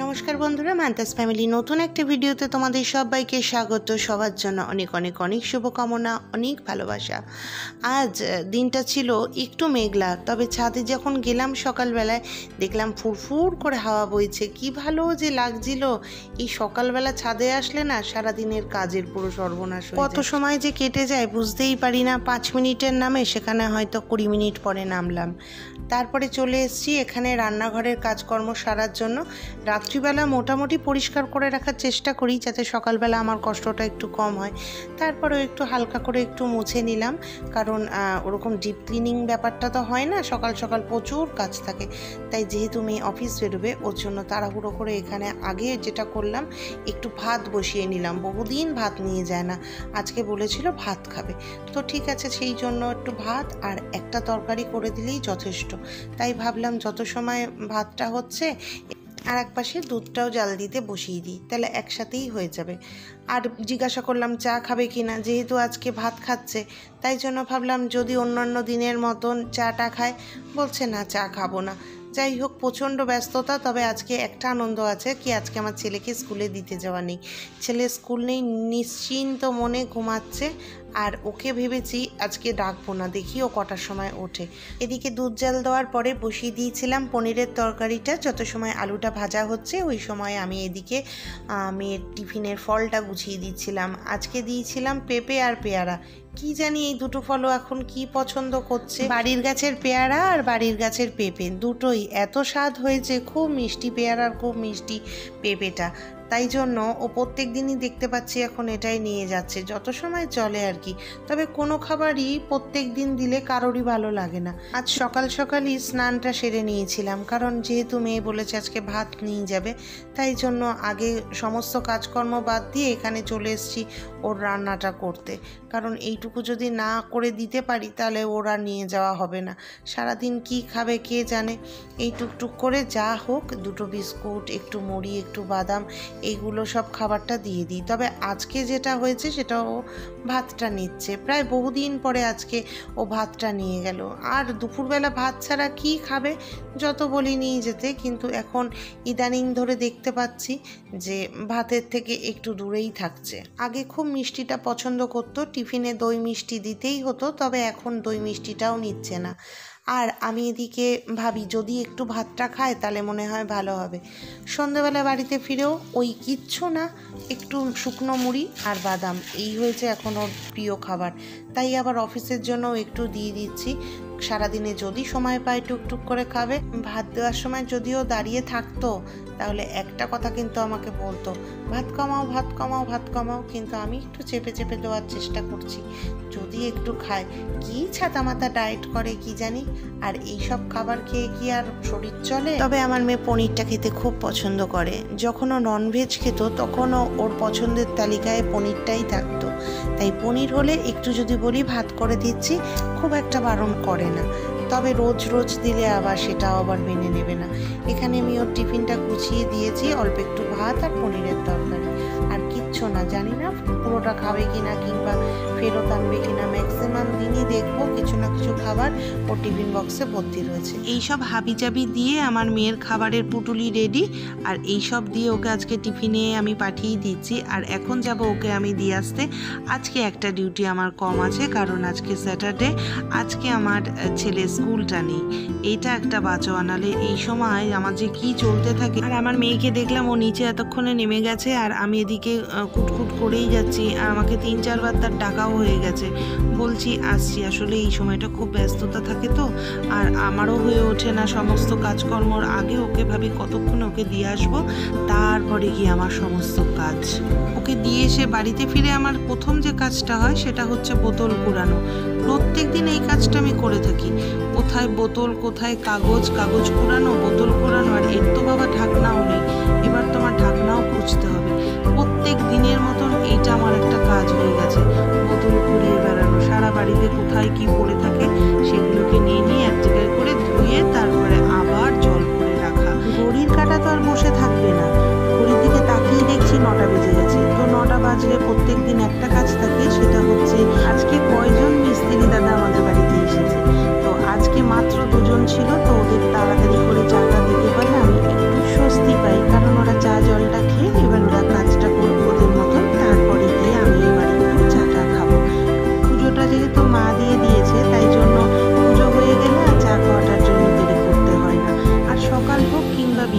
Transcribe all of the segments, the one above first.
নমস্কার বন্ধুরা, মান্তাস ফ্যামিলি নতুন একটা ভিডিওতে তোমাদের সবাইকে স্বাগত। সবার জন্য অনেক অনেক অনেক শুভকামনা, অনেক ভালোবাসা। আজ দিনটা ছিল একটু মেঘলা, তবে ছাদে যখন গেলাম সকালবেলায় দেখলাম ফুরফুর করে হাওয়া বইছে। কি ভালো যে লাগছিল। এই সকালবেলা ছাদে আসলে না সারাদিনের কাজের পুরো সর্বনাশ হয়ে যায়। কত সময় যে কেটে যায় বুঝতেই পারি না। 5 মিনিটের নামে সেখানে হয়তো 20 মিনিট পরে নামলাম। তারপরে চলে এসেছি এখানে রান্নাঘরের কাজকর্ম সারার জন্য। রাত্রিবেলা মোটামুটি পরিষ্কার করে রাখার চেষ্টা করি যাতে সকালবেলা আমার কষ্টটা একটু কম হয়। তারপরেও একটু হালকা করে একটু মুছে নিলাম, কারণ ওরকম ডিপ ক্লিনিং ব্যাপারটা তো হয় না। সকাল সকাল প্রচুর কাজ থাকে, তাই যেহেতু মেয়ে অফিস বেরোবে ওর জন্য তাড়াহুড়ো করে এখানে আগে যেটা করলাম একটু ভাত বসিয়ে নিলাম। বহুদিন ভাত নিয়ে যায় না, আজকে বলেছিল ভাত খাবে, তো ঠিক আছে সেই জন্য একটু ভাত আর একটা তরকারি করে দিলেই যথেষ্ট। তাই ভাবলাম যত সময় ভাতটা হচ্ছে আর এক পাশে দুধটাও জাল দিতে বসিয়ে দিই, তাহলে একসাথেই হয়ে যাবে। আর জিজ্ঞাসা করলাম চা খাবে কি না, যেহেতু আজকে ভাত খাচ্ছে তাই জন্য ভাবলাম যদি অন্যান্য দিনের মতন চাটা খায়। বলছে না চা খাবো না। যাই হোক, প্রচণ্ড ব্যস্ততা, তবে আজকে একটা আনন্দ আছে কি, আজকে আমার ছেলেকে স্কুলে দিতে যাওয়া নেই। ছেলে স্কুল নেই, নিশ্চিন্ত মনে ঘুমাচ্ছে। আর ওকে ভেবেছি আজকে ডাকবো না, দেখি ও কটার সময় ওঠে। এদিকে দুধ জাল দেওয়ার পরে বসিয়ে দিয়েছিলাম পনিরের তরকারিটা। যত সময় আলুটা ভাজা হচ্ছে ওই সময় আমি এদিকে মেয়ের টিফিনের ফলটা গুছিয়ে দিচ্ছিলাম। আজকে দিয়েছিলাম পেঁপে আর পেয়ারা। কি জানি এই দুটো ফলও এখন কি পছন্দ করছে। বাড়ির গাছের পেয়ারা আর বাড়ির গাছের পেঁপে দুটোই এত স্বাদ হয়েছে, খুব মিষ্টি পেয়ারার খুব মিষ্টি পেঁপেটা। তাই জন্য ও প্রত্যেক দিনই দেখতে পাচ্ছি এখন এটাই নিয়ে যাচ্ছে, যত সময় চলে আর কি। তবে কোনো খাবারই প্রত্যেক দিন দিলে কারোরই ভালো লাগে না। আজ সকাল সকালই স্নানটা সেরে নিয়েছিলাম, কারণ যেহেতু মেয়ে বলেছে আজকে ভাত নিয়ে যাবে, তাই জন্য আগে সমস্ত কাজকর্ম বাদ দিয়ে এখানে চলে এসেছি ওর রান্নাটা করতে। কারণ এইটুকু যদি না করে দিতে পারি তাহলে ওরা নিয়ে যাওয়া হবে না। সারাদিন কি খাবে কে জানে। এই টুকটুক করে যা হোক দুটো বিস্কুট, একটু মুড়ি, একটু বাদাম, এইগুলো সব খাবারটা দিয়ে দিই। তবে আজকে যেটা হয়েছে সেটা ও ভাতটা নিচ্ছে। প্রায় বহুদিন পরে আজকে ও ভাতটা নিয়ে গেল। আর দুপুরবেলা ভাত ছাড়া কি খাবে, যত বলি নিয়ে যেতে, কিন্তু এখন ইদানিং ধরে দেখতে পাচ্ছি যে ভাতের থেকে একটু দূরেই থাকছে। আগে খুব মিষ্টিটা পছন্দ করতো, টিফিনে দই মিষ্টি দিতেই হতো, তবে এখন দই মিষ্টিটাও নিচ্ছে না। আর আমি এদিকে ভাবি যদি একটু ভাতটা খায় তাহলে মনে হয় ভালো হবে। সন্ধ্যাবেলা বাড়িতে ফিরেও ওই কিচ্ছু না, একটু শুকনো মুড়ি আর বাদাম, এই হয়েছে এখন ওর প্রিয় খাবার। তাই আবার অফিসের জন্যও একটু দিয়ে দিচ্ছি। সারাদিনে যদি সময় পায় টুকটুক করে খাবে। ভাত দেওয়ার সময় যদিও দাঁড়িয়ে থাকতো তাহলে একটা কথা কিন্তু আমাকে বলতো, ভাত কমাও ভাত কমাও ভাত কমাও, কিন্তু আমি একটু চেপে চেপে দেওয়ার চেষ্টা করছি যদি একটু খায়। কি ছাতা মাথা ডায়েট করে কি জানি, আর এইসব খাবার খেয়ে কি আর শরীর চলে? তবে আমার মেয়ে পনিরটা খেতে খুব পছন্দ করে। যখন ও ননভেজ খেত তখনও ওর পছন্দের তালিকায় পনিরটাই থাকতো। তাই পনির হলে একটু যদি বলি ভাত করে দিচ্ছি, খুব একটা বারণ করে না। তবে রোজ রোজ দিলে আবার সেটাও আবার মেনে নেবে না। এখানে আমি ওর টিফিনটা গুছিয়ে দিয়েছি, অল্প একটু ভাত আর পনিরের তরকারি, আর কিচ্ছু না। জানি না পুরোটা খাবে কিনা কিংবা ফেরত আনবে কিনা। ম্যাক্সিমাম দিনই দেখবো কিছু না কিছু খাবার ওর টিফিন বক্সে ভর্তি রয়েছে। এইসব হাবিজাবি দিয়ে আমার মেয়ের খাবারের পুটুলি রেডি, আর এইসব দিয়ে ওকে আজকে টিফিনে আমি পাঠিয়ে দিচ্ছি। আর এখন যাব ওকে আমি দিয়ে আসতে। আজকে একটা ডিউটি আমার কম আছে, কারণ আজকে স্যাটারডে, আজকে আমার ছেলে স্কুলটা নেই। এইটা একটা বাঁচোয়া, নালে এই সময় আমার যে কি চলতে থাকে। আর আমার মেয়েকে দেখলাম ও নিচে এতক্ষণে নেমে গেছে, আর আমি এদিকে কুটকুট করেই যাচ্ছি, আর আমাকে 3-4 বার তার ডাকাও হয়ে গেছে। বলছি আসছি, আসলে এই সময়টা খুব ব্যস্ততা থাকে তো, আর আমারও হয়ে ওঠে না সমস্ত কাজকর্মর আগে। ওকে ভাবি কতক্ষণে ওকে দিয়ে আসবো, তারপরে গিয়ে আমার সমস্ত কাজ। ওকে দিয়ে এসে বাড়িতে ফিরে আমার প্রথম যে কাজটা হয় সেটা হচ্ছে বোতল কুড়ানো। প্রত্যেক দিন এই কাজটা আমি করে থাকি। কোথায় বোতল, কোথায় কাগজ, কাগজ কুড়ানো, বোতল কুড়ানো। আর এর তো বাবা ঢাকনাও নেই, এবার তোমার ঢাকনাও খুঁজতে হবে। প্রত্যেক দিনের মতন এইটা আমার একটা কাজ হয়ে গেছে, বোতল কুড়িয়ে বেড়ানো। সারা বাড়িতে কোথায় কি পড়ে থাকে সেগুলোকে নিয়ে নিয়ে এক জায়গায় করে ধুয়ে তারপরে আবার জল করে রাখা। ঘড়ির কাঁটা তো আর বসে থাকবে না। ঘড়ির দিকে তাকিয়ে দেখছি 9টা বেজে গেছে। তো 9টা বাজলে প্রত্যেক দিন একটা কাজ থাকে, সেটা হচ্ছে আজকে কয়জন মিস্ত্রি দাদা আমাদের বাড়িতে এসেছে। তো আজকে মাত্র 2জন ছিল, তো ওদের তাড়াতাড়ি করে চাটা দিতে পারলে আমি একটু স্বস্তি পাই, কারণ ওরা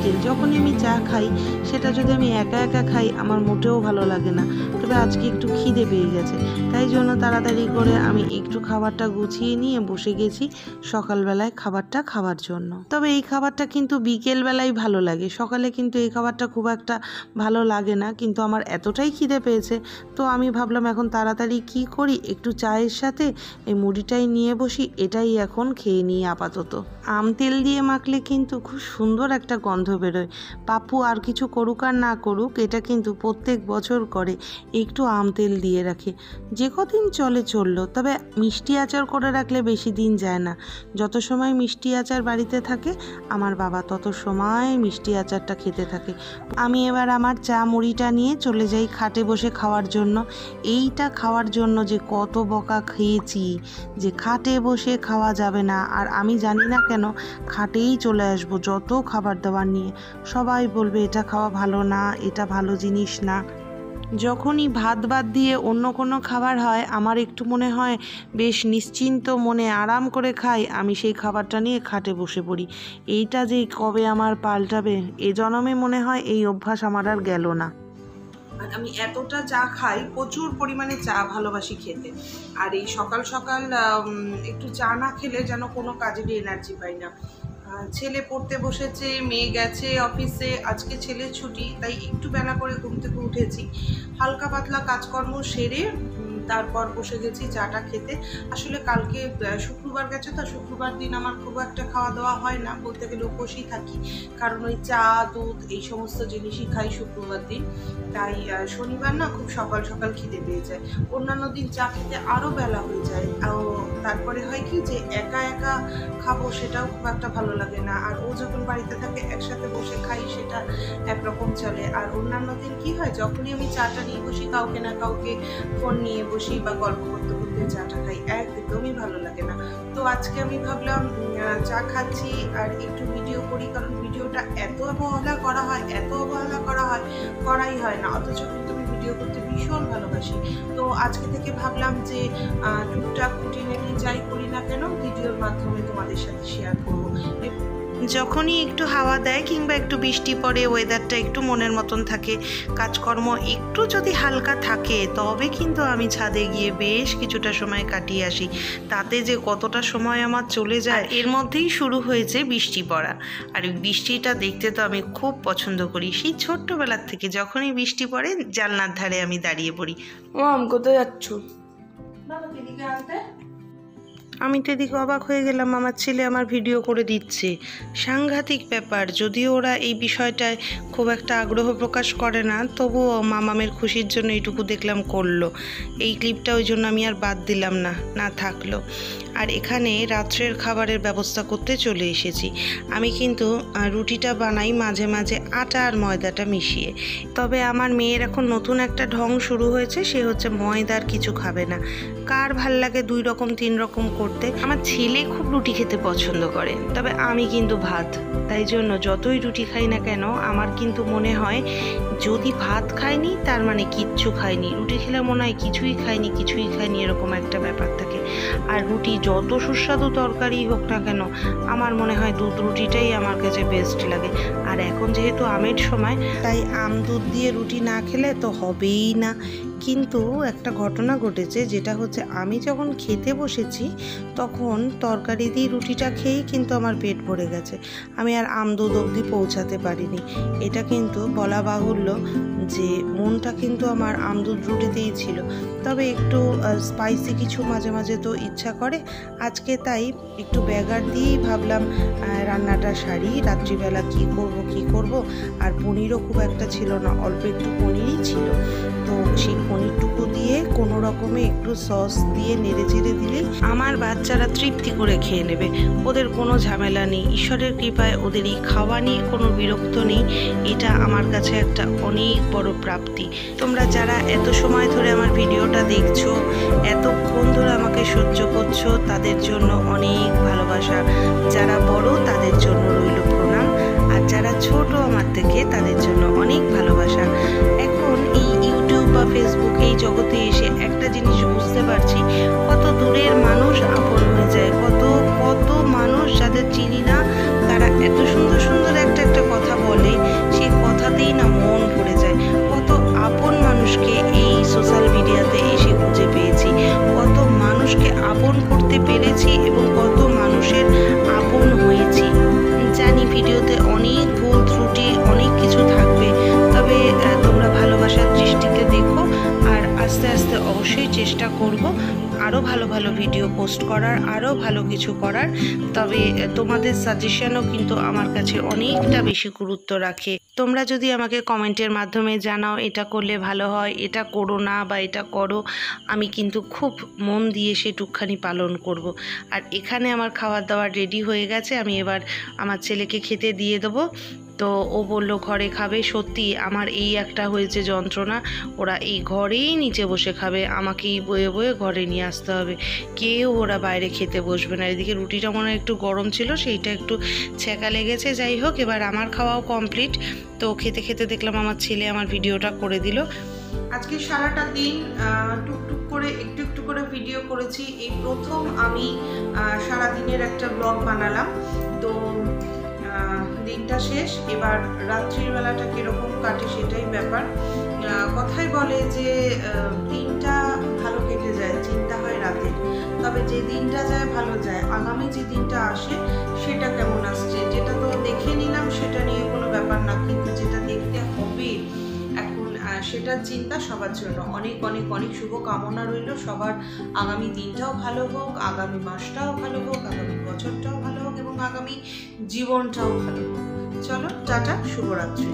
বিকেল যখনই আমি চা খাই সেটা যদি আমি একা একা খাই আমার মোটেও ভালো লাগে না। তবে আজকে একটু খিদে পেয়ে গেছে, তাই জন্য তাড়াতাড়ি করে আমি একটু খাবারটা গুছিয়ে নিয়ে বসে গেছি সকালবেলায় খাবারটা খাওয়ার জন্য। তবে এই খাবারটা কিন্তু বিকেলবেলায় ভালো লাগে, সকালে কিন্তু এই খাবারটা খুব একটা ভালো লাগে না। কিন্তু আমার এতটাই খিদে পেয়েছে তো আমি ভাবলাম এখন তাড়াতাড়ি কি করি, একটু চায়ের সাথে এই মুড়িটাই নিয়ে বসি, এটাই এখন খেয়ে নিই আপাতত। আম তেল দিয়ে মাখলে কিন্তু খুব সুন্দর একটা গন্ধ বেরোয়। পাপ্পু আর কিছু করুক আর না করুক এটা কিন্তু প্রত্যেক বছর করে, একটু আম তেল দিয়ে রাখে। যে কদিন চলে চললো, তবে মিষ্টি আচার করে রাখলে বেশি দিন যায় না। যত সময় মিষ্টি আচার বাড়িতে থাকে আমার বাবা তত সময় মিষ্টি আচারটা খেতে থাকে। আমি এবার আমার চা মুড়িটা নিয়ে চলে যাই খাটে বসে খাওয়ার জন্য। এইটা খাওয়ার জন্য যে কত বকা খেয়েছি যে খাটে বসে খাওয়া যাবে না, আর আমি জানি না কেন খাটেই চলে আসবো যত খাবার দাবার নিয়ে। সবাই বলবে এটা খাওয়া ভালো না, এটা ভালো জিনিস না। যখনই ভাত বাদ দিয়ে অন্য কোনো খাবার হয় আমার একটু মনে হয় বেশ নিশ্চিন্ত মনে আরাম করে খাই, আমি সেই খাবারটা নিয়ে খাটে বসে পড়ি। এইটা যে কবে আমার পাল্টাবে, এ জন্মে মনে হয় এই অভ্যাস আমার আর গেল না। আর আমি এতটা চা খাই, প্রচুর পরিমাণে চা ভালোবাসি খেতে। আর এই সকাল সকাল একটু চা না খেলে যেন কোনো কাজেরই এনার্জি পাই না। ছেলে পড়তে বসেছে, মেয়ে গেছে অফিসে, আজকে ছেলের ছুটি, তাই একটু বেলা করে ঘুম থেকে উঠেছি, হালকা পাতলা কাজকর্ম সেরে তারপর বসে গেছি চাটা খেতে। আসলে কালকে শুক্রবার গেছে তো, শুক্রবার দিন আমার খুব একটা খাওয়া দাওয়া হয় না, বলতে গেলে উপোসই থাকি, কারণ ওই চা দুধ এই সমস্ত জিনিসই খাই শুক্রবার দিন। তাই শনিবার না খুব সকাল সকাল খিদে পেয়ে যায়। অন্যান্য দিন চা খেতে আরও বেলা হয়ে যায়। তারপরে হয় কি যে একা একা খাবো সেটাও খুব একটা ভালো লাগে না, আর ও যখন বাড়িতে থাকে একসাথে বসে খাই সেটা একরকম চলে। আর অন্যান্য দিন কি হয়, যখনই আমি চাটা নিয়ে বসি কাউকে না কাউকে ফোন নিয়ে বসি বা গল্প করতে করতে চাটা খাই, একদমই ভালো লাগে না। তো আজকে আমি ভাবলাম চা খাচ্ছি আর একটু ভিডিও করি, কারণ ভিডিওটা এত অবহেলা করা হয়, এত অবহেলা করা হয়, করাই হয় না, অথচ কিন্তু আমি ভিডিও করতে ভীষণ ভালোবাসি। তো আজকে থেকে ভাবলাম যে টুকটাক খুঁটিনাটি যাই করি না কেন ভিডিওর মাধ্যমে তোমাদের সাথে শেয়ার করবো। যখনই একটু হাওয়া দেয় কিংবা একটু বৃষ্টি পড়ে, ওয়েদারটা একটু মনের মতন থাকে, কাজকর্ম একটু যদি হালকা থাকে, তবে কিন্তু আমি ছাদে গিয়ে বেশ কিছুটা সময় কাটিয়ে আসি। তাতে যে কতটা সময় আমার চলে যায়, এর মধ্যেই শুরু হয়েছে বৃষ্টি পড়া। আর বৃষ্টিটা দেখতে তো আমি খুব পছন্দ করি, সেই ছোট্টবেলার থেকে যখনই বৃষ্টি পড়ে জানলার ধারে আমি দাঁড়িয়ে পড়ি। কোথায় যাচ্ছ? আমি তো এদিকে অবাক হয়ে গেলাম, আমার ছেলে আমার ভিডিও করে দিচ্ছে, সাংঘাতিক ব্যাপার। যদিও ওরা এই বিষয়টায় খুব একটা আগ্রহ প্রকাশ করে না, তবুও মামামের খুশির জন্য এইটুকু দেখলাম করলো। এই ক্লিপটা ওই জন্য আমি আর বাদ দিলাম না, না থাকলো। আর এখানে রাত্রের খাবারের ব্যবস্থা করতে চলে এসেছি। আমি কিন্তু রুটিটা বানাই মাঝে মাঝে আটা আর ময়দাটা মিশিয়ে। তবে আমার মেয়ের এখন নতুন একটা ঢং শুরু হয়েছে, সে হচ্ছে ময়দার কিছু খাবে না। কার ভাল লাগে 2 রকম 3 রকম করতে। আমার ছেলে খুব রুটি খেতে পছন্দ করে, তবে আমি কিন্তু ভাত। তাই জন্য যতই রুটি খাই না কেন আমার কিন্তু মনে হয় যদি ভাত খাইনি তার মানে কিচ্ছু খাইনি, রুটি খেলে মনে হয় কিছুই খাইনি এরকম একটা ব্যাপার থাকে। আর রুটি যত সুস্বাদু তরকারি হোক না কেন আমার মনে হয় দুধ রুটিটাই আমার কাছে বেস্ট লাগে। আর এখন যেহেতু আমের সময়, তাই আম দুধ দিয়ে রুটি না খেলে তো হবেই না। কিন্তু একটা ঘটনা ঘটেছে, যেটা হচ্ছে আমি যখন খেতে বসেছি তখন তরকারি দিয়ে রুটিটা খেয়েই কিন্তু আমার পেট ভরে গেছে, আমি আর আম দুধ অবধি পৌঁছাতে পারিনি। এটা কিন্তু বলা বাহুল্য যে মনটা কিন্তু আমার আম দুধ রুটিতেই ছিল। তবে একটু স্পাইসি কিছু মাঝে মাঝে তো ইচ্ছা করে, আজকে তাই একটু ব্যাগার দিয়েই ভাবলাম রান্নাটা সারি, রাত্রিবেলা কি করব। আর পনিরও খুব একটা ছিল না, অল্প একটু পনিরই ছিল। তো সেই পনিরটুকু দিয়ে কোনো রকমে একটু সস দিয়ে নেড়ে চেড়ে দিলেই আমার বাচ্চারা তৃপ্তি করে খেয়ে নেবে, ওদের কোনো ঝামেলা নেই। ঈশ্বরের কৃপায় ওদের এই খাওয়া নিয়ে কোনো বিরক্ত নেই, এটা আমার কাছে একটা অনেক বড় প্রাপ্তি। তোমরা যারা এত সময় ধরে আমার ভিডিওটা দেখছো, এতক্ষণ ধরে আমাকে সহ্য করছো, তাদের জন্য অনেক ভালোবাসা। যারা বড় তাদের জন্য রইল প্রণাম, আর যারা ছোট আমার থেকে তাদের জন্য অনেক ভালোবাসা। এখন এই ইউটিউব বা ফেসবুক এই জগতে এসে একটা জিনিস বুঝতে পারছি, কত দূরের মানুষ আপন হয়ে যায়, কত মানুষ যাদের চিনি না তারা এত সুন্দর সুন্দর একটা কথা বলে। চেষ্টা করব আরও ভালো ভালো ভিডিও পোস্ট করার, আরও ভালো কিছু করার। তবে তোমাদের সাজেশনও কিন্তু আমার কাছে অনেকটা বেশি গুরুত্ব রাখে। তোমরা যদি আমাকে কমেন্টের মাধ্যমে জানাও এটা করলে ভালো হয়, এটা করো না বা এটা করো, আমি কিন্তু খুব মন দিয়ে সেটুকখানি পালন করব। আর এখানে আমার খাবার দাবার রেডি হয়ে গেছে, আমি এবার আমার ছেলেকে খেতে দিয়ে দেবো। তো ও বলল ঘরে খাবে। সত্যি আমার এই একটা হয়েছে যন্ত্রণা, ওরা এই ঘরেই নিচে বসে খাবে, আমাকেই বয়ে বয়ে ঘরে নিয়ে আসতে হবে, কেউ ওরা বাইরে খেতে বসবে না। এদিকে রুটিটা মনে হয় একটু গরম ছিল, সেইটা একটু ছ্যাঁকা লেগেছে। যাই হোক, এবার আমার খাওয়াও কমপ্লিট। তো খেতে খেতে দেখলাম আমার ছেলে আমার ভিডিওটা করে দিল। আজকে সারাটা দিন টুকটুক করে একটু একটু করে ভিডিও করেছি। এই প্রথম আমি সারাদিনের একটা ব্লগ বানালাম। তো দিনটা শেষ, এবার রাত্রির বেলাটা কীরকম কাটে সেটাই ব্যাপার। কথাই বলে যে দিনটা ভালো কেটে যায়, চিন্তা হয় রাতের। তবে যে দিনটা যায় ভালো যায়, আগামী যে দিনটা আসে সেটা কেমন আসছে, যেটা তো দেখে নিলাম সেটা নিয়ে কোনো ব্যাপার না, কিন্তু যেটা দেখতে হবে এখন সেটার চিন্তা সবার জন্য। অনেক অনেক অনেক শুভ কামনা রইল সবার। আগামী দিনটাও ভালো হোক, আগামী মাসটাও ভালো হোক, আগামী বছরটাও ভালো হোক এবং আগামী জীবনটাও ভালো হোক। চলো, টাটা, শুভরাত্রি।